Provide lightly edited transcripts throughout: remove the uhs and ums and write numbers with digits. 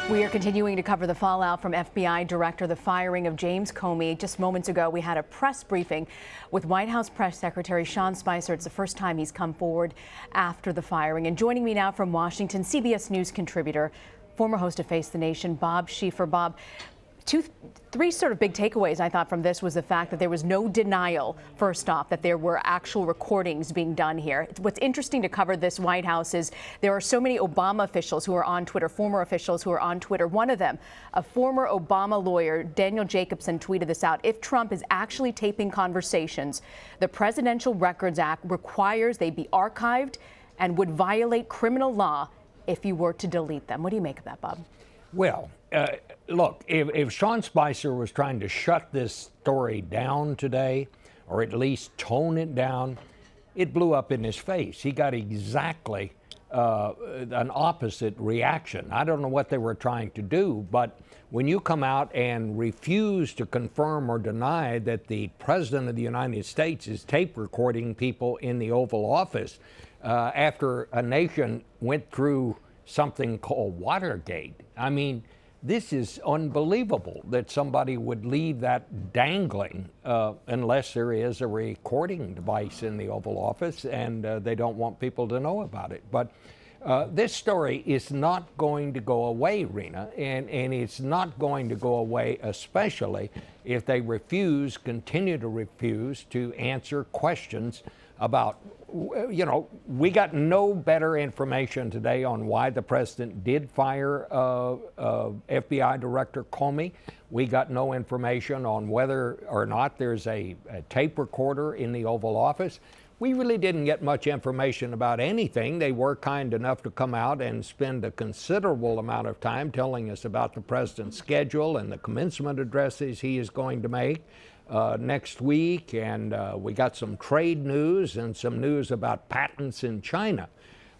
We are continuing to cover the fallout from FBI Director, the firing of James Comey. Just moments ago, we had a press briefing with White House Press Secretary Sean Spicer. It's the first time he's come forward after the firing. And joining me now from Washington, CBS News contributor, former host of Face the Nation, Bob Schieffer. Bob, three sort of big takeaways I thought from this was the fact that there was no denial, first off, that there were actual recordings being done here. What's interesting to cover this White House is there are so many Obama officials who are on Twitter, former officials who are on Twitter. One of them, a former Obama lawyer, Daniel Jacobson, tweeted this out. If Trump is actually taping conversations, the Presidential Records Act requires they be archived and would violate criminal law if you were to delete them. What do you make of that, Bob? Well, look, if Sean Spicer was trying to shut this story down today, or at least tone it down, it blew up in his face. He got exactly an opposite reaction. I don't know what they were trying to do, but when you come out and refuse to confirm or deny that the President of the United States is tape recording people in the Oval Office after a nation went through something called Watergate, I mean, this is unbelievable that somebody would leave that dangling unless there is a recording device in the Oval Office and they don't want people to know about it. But this story is not going to go away, Rena, and it's not going to go away, especially if they continue to refuse to answer questions about, you know, we got no better information today on why the president did fire FBI Director Comey. We got no information on whether or not there's a tape recorder in the Oval Office. We really didn't get much information about anything. They were kind enough to come out and spend a considerable amount of time telling us about the president's schedule and the commencement addresses he is going to make next week, and we got some trade news and some news about patents in China.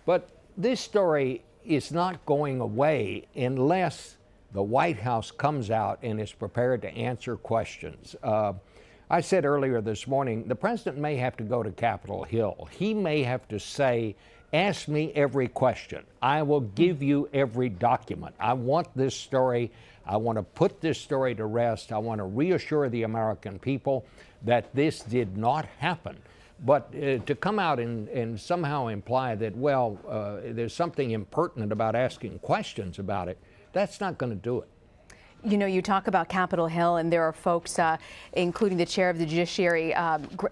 But this story is not going away unless the White House comes out and is prepared to answer questions. I said earlier this morning, the president may have to go to Capitol Hill. He may have to say, ask me every question. I will give you every document. I want this story. I want to put this story to rest. I want to reassure the American people that this did not happen. But to come out and somehow imply that, well, there's something impertinent about asking questions about it, that's not going to do it. You know, you talk about Capitol Hill, and there are folks, including the chair of the Judiciary,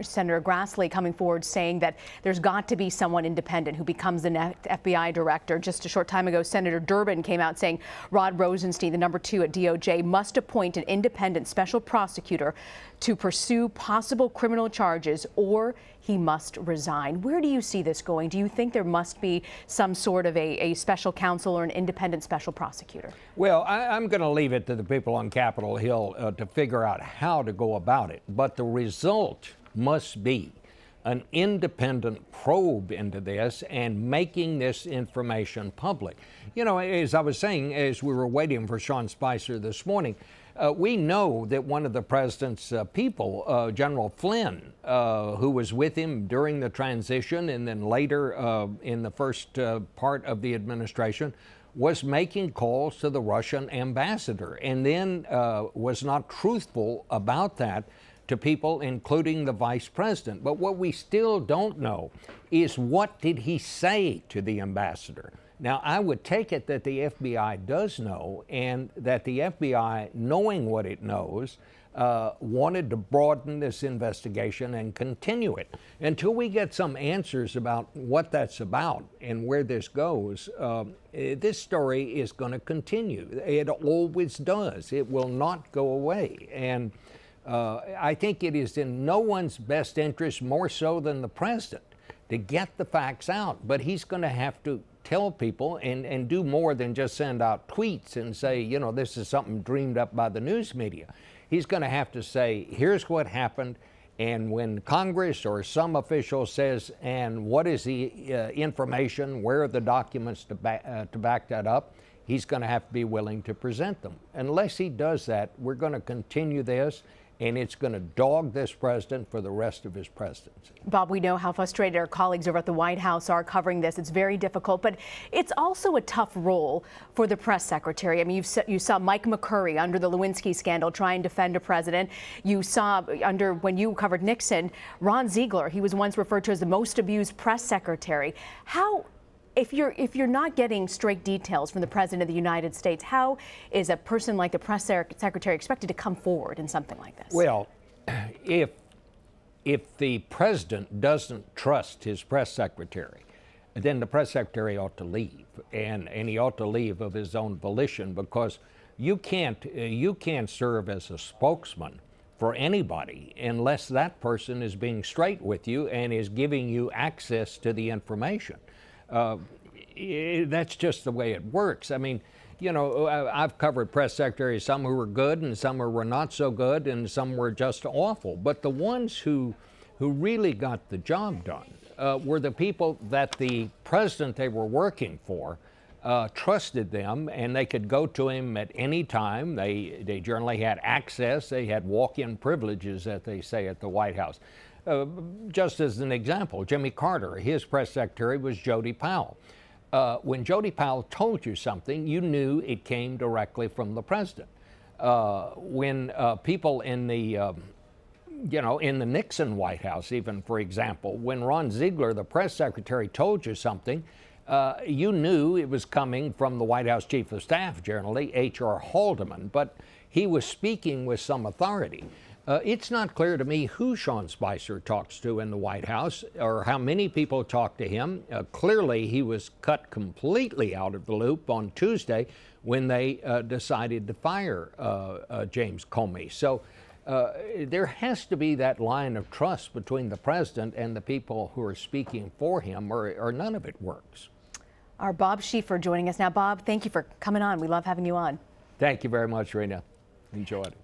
Senator Grassley, coming forward saying that there's got to be someone independent who becomes the next FBI director. Just a short time ago, Senator Durbin came out saying Rod Rosenstein, the #2 at DOJ, must appoint an independent special prosecutor to pursue possible criminal charges, or he must resign. Where do you see this going? Do you think there must be some sort of a special counsel or an independent special prosecutor? Well, I'm going to leave it to the people on Capitol Hill to figure out how to go about it. But the result must be an independent probe into this and making this information public. You know, as I was saying, as we were waiting for Sean Spicer this morning, we know that one of the president's people, General Flynn, who was with him during the transition and then later in the first part of the administration, was making calls to the Russian ambassador and then was not truthful about that to people, including the vice president. But what we still don't know is, what did he say to the ambassador? Now, I would take it that the FBI does know, and that the FBI, knowing what it knows, wanted to broaden this investigation and continue it. Until we get some answers about what that's about and where this goes, this story is going to continue. It always does. It will not go away. And I think it is in no one's best interest, more so than the president, to get the facts out. But he's going to have to tell people and do more than just send out tweets and say, you know, this is something dreamed up by the news media. He's going to have to say, here's what happened, and when Congress or some official says, and what is the information, where are the documents to back that up, he's going to have to be willing to present them. Unless he does that, we're going to continue this, and it's going to dog this president for the rest of his presidency. Bob, we know how frustrated our colleagues over at the White House are covering this. It's very difficult, but it's also a tough role for the press secretary. I mean, you saw Mike McCurry under the Lewinsky scandal try and defend a president. You saw when you covered Nixon, Ron Ziegler, he was once referred to as the most abused press secretary. If you're not getting straight details from the President of the United States, how is a person like the press secretary expected to come forward in something like this? Well, if the president doesn't trust his press secretary, then the press secretary ought to leave, and he ought to leave of his own volition, because you can't serve as a spokesman for anybody unless that person is being straight with you and is giving you access to the information. That's just the way it works. I mean, you know, I've covered press secretaries, some who were good and some who were not so good and some were just awful. But the ones who really got the job done were the people that the president they were working for trusted them, and they could go to him at any time. They generally had access. They had walk-in privileges, that they say at the White House. Just as an example, Jimmy Carter, his press secretary was Jody Powell. When Jody Powell told you something, you knew it came directly from the president. When people in the in the Nixon White House, even, for example, when Ron Ziegler, the press secretary, told you something, you knew it was coming from the White House Chief of Staff, generally, H.R. Haldeman, but he was speaking with some authority. It's not clear to me who Sean Spicer talks to in the White House or how many people talk to him. Clearly, he was cut completely out of the loop on Tuesday when they decided to fire James Comey. So there has to be that line of trust between the president and the people who are speaking for him, or none of it works. Our Bob Schieffer joining us now. Bob, thank you for coming on. We love having you on. Thank you very much, Rena. Enjoyed it.